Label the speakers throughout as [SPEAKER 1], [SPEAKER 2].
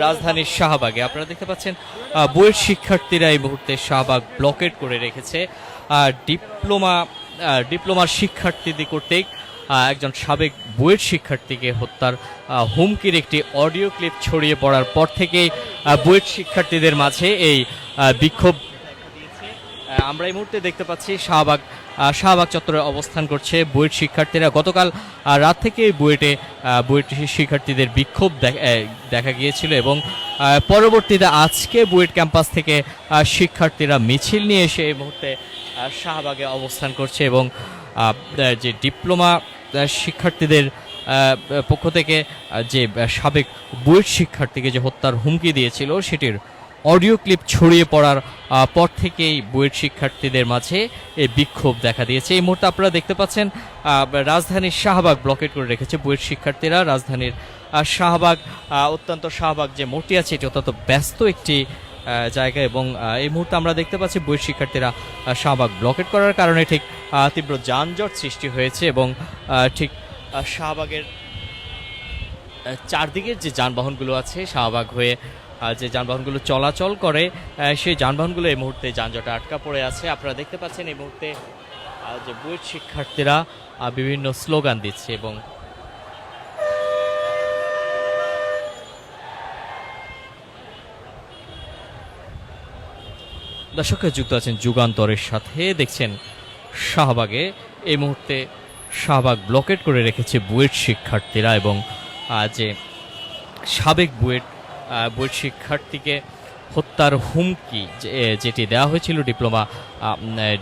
[SPEAKER 1] রাজধানীর শাহবাগে। আপনারা দেখতে পাচ্ছেন বুয়েট শিক্ষার্থীরা এই মুহূর্তে শাহবাগ ব্লকেট করে রেখেছে। ডিপ্লোমার শিক্ষার্থীদের কর্তৃক একজন সাবেক বুয়েট শিক্ষার্থীকে হত্যার হুমকির একটি অডিও ক্লিপ ছড়িয়ে পড়ার পর থেকেই বুয়েট শিক্ষার্থীদের মাঝে এই বিক্ষোভ। আমরা এই মুহূর্তে দেখতে পাচ্ছি শাহবাগ চত্বরে অবস্থান করছে বুয়েট শিক্ষার্থীরা। গতকাল রাত থেকে বুয়েট শিক্ষার্থীদের বিক্ষোভ দেখা গিয়েছিল এবং পরবর্তীতে আজকে বুয়েট ক্যাম্পাস থেকে শিক্ষার্থীরা মিছিল নিয়ে এসে এই মুহূর্তে শাহবাগে অবস্থান করছে এবং যে ডিপ্লোমা শিক্ষার্থীদের পক্ষ থেকে যে সাবেক বুয়েট শিক্ষার্থীকে যে হত্যার হুমকি দিয়েছিল সেটির অডিও ক্লিপ ছড়িয়ে পড়ার পর থেকেই বুয়েট শিক্ষার্থীদের মাঝে এই বিক্ষোভ দেখা দিয়েছে। এই মুহূর্তে আপনারা দেখতে পাচ্ছেন রাজধানীর শাহবাগ ব্লকেট করে রেখেছে বুয়েট শিক্ষার্থীরা। রাজধানীর শাহবাগ যে মোড়টি আছে এটি অত্যন্ত ব্যস্ত একটি জায়গা এবং এই মুহূর্তে আমরা দেখতে পাচ্ছি বুয়েট শিক্ষার্থীরা শাহবাগ ব্লকেট করার কারণে ঠিক তীব্র যানজট সৃষ্টি হয়েছে এবং ঠিক শাহবাগের চারদিকের যে যানবাহনগুলো আছে শাহবাগ হয়ে যে যানবাহনগুলো চলাচল করে সেই যানবাহনগুলো এই মুহূর্তে যানজটে আটকা পড়ে আছে। আপনারা দেখতে পাচ্ছেন এই মুহূর্তে যে বুয়েট শিক্ষার্থীরা বিভিন্ন স্লোগান দিচ্ছে এবং দর্শকরা যুক্ত আছেন যুগান্তরের সাথে। দেখছেন শাহবাগে এই মুহূর্তে শাহবাগ ব্লকেট করে রেখেছে বুয়েট শিক্ষার্থীরা এবং যে সাবেক বুয়েট শিক্ষার্থীকে হত্যার হুমকি যেটি দেওয়া হয়েছিল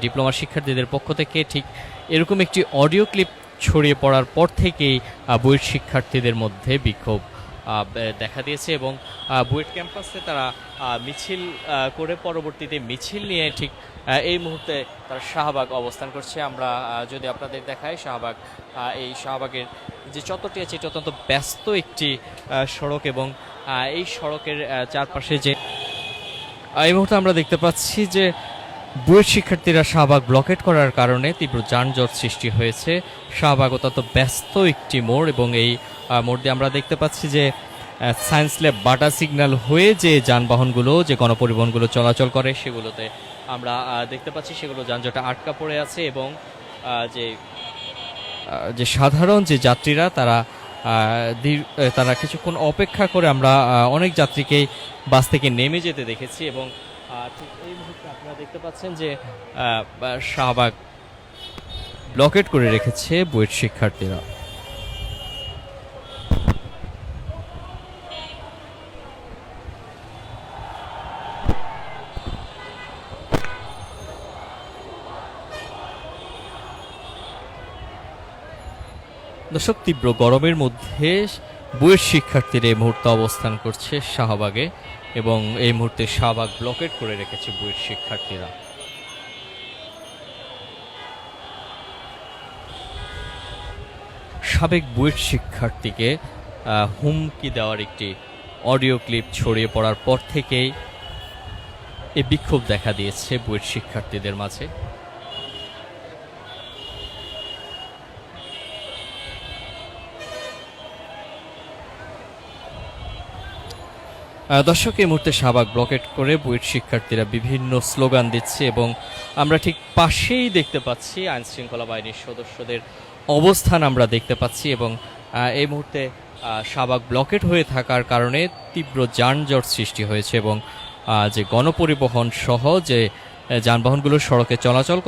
[SPEAKER 1] ডিপ্লোমা শিক্ষার্থীদের পক্ষ থেকে, ঠিক এরকম একটি অডিও ক্লিপ ছড়িয়ে পড়ার পর থেকেই বুয়েট শিক্ষার্থীদের মধ্যে বিক্ষোভ দেখা দিয়েছে এবং বুয়েট ক্যাম্পাসে তারা মিছিল করে পরবর্তীতে মিছিল নিয়ে ঠিক এই মুহূর্তে তারা শাহবাগ অবস্থান করছে। আমরা যদি আপনাদের দেখাই এই শাহবাগের যে চত্বরটি আছে এটি অত্যন্ত ব্যস্ত একটি সড়ক এবং এই সড়কের চারপাশে যে এই মুহূর্তে আমরা দেখতে পাচ্ছি যে বুয়েট শিক্ষার্থীরা শাহবাগ ব্লকেট করার কারণে তীব্র যানজট সৃষ্টি হয়েছে। শাহবাগ অত্যন্ত ব্যস্ত একটি মোড় এবং এই মোড় দিয়ে আমরা দেখতে পাচ্ছি যে সায়েন্স ল্যাব বাটা সিগন্যাল হয়ে যে যানবাহনগুলো যে গণপরিবহনগুলো চলাচল করে সেগুলোতে আমরা দেখতে পাচ্ছি সেগুলো যানজটে আটকা পড়ে আছে এবং যে সাধারণ যে যাত্রীরা তারা কিছুক্ষণ অপেক্ষা করে আমরা অনেক যাত্রীকেই বাস থেকে নেমে যেতে দেখেছি এবং ঠিক এই মুহূর্তে আপনারা দেখতে পাচ্ছেন যে শাহবাগ ব্লকেট করে রেখেছে বুয়েট শিক্ষার্থীরা। দর্শক, তীব্র গরমের মধ্যে বুয়েট শিক্ষার্থীরা এই মুহূর্তে অবস্থান করছে শাহবাগে এবং এই মুহূর্তে শাহবাগ ব্লকেট করে রেখেছে বুয়েট শিক্ষার্থীরা। সাবেক বুয়েট শিক্ষার্থীকে হুমকি দেওয়ার একটি অডিও ক্লিপ ছড়িয়ে পড়ার পর থেকেই এই বিক্ষোভ দেখা দিয়েছে বুয়েট শিক্ষার্থীদের মাঝে। দর্শক, এই মুহূর্তে শাহবাগ ব্লকেট করে বুয়েট শিক্ষার্থীরা বিভিন্ন স্লোগান দিচ্ছে এবং আমরা ঠিক পাশেই দেখতে পাচ্ছি আইনশৃঙ্খলা বাহিনীর সদস্যদের অবস্থান আমরা দেখতে পাচ্ছি এবং এই মুহূর্তে শাহবাগ ব্লকেট হয়ে থাকার কারণে তীব্র যানজট সৃষ্টি হয়েছে এবং যে গণপরিবহন সহ যে যানবাহনগুলো সড়কে চলাচল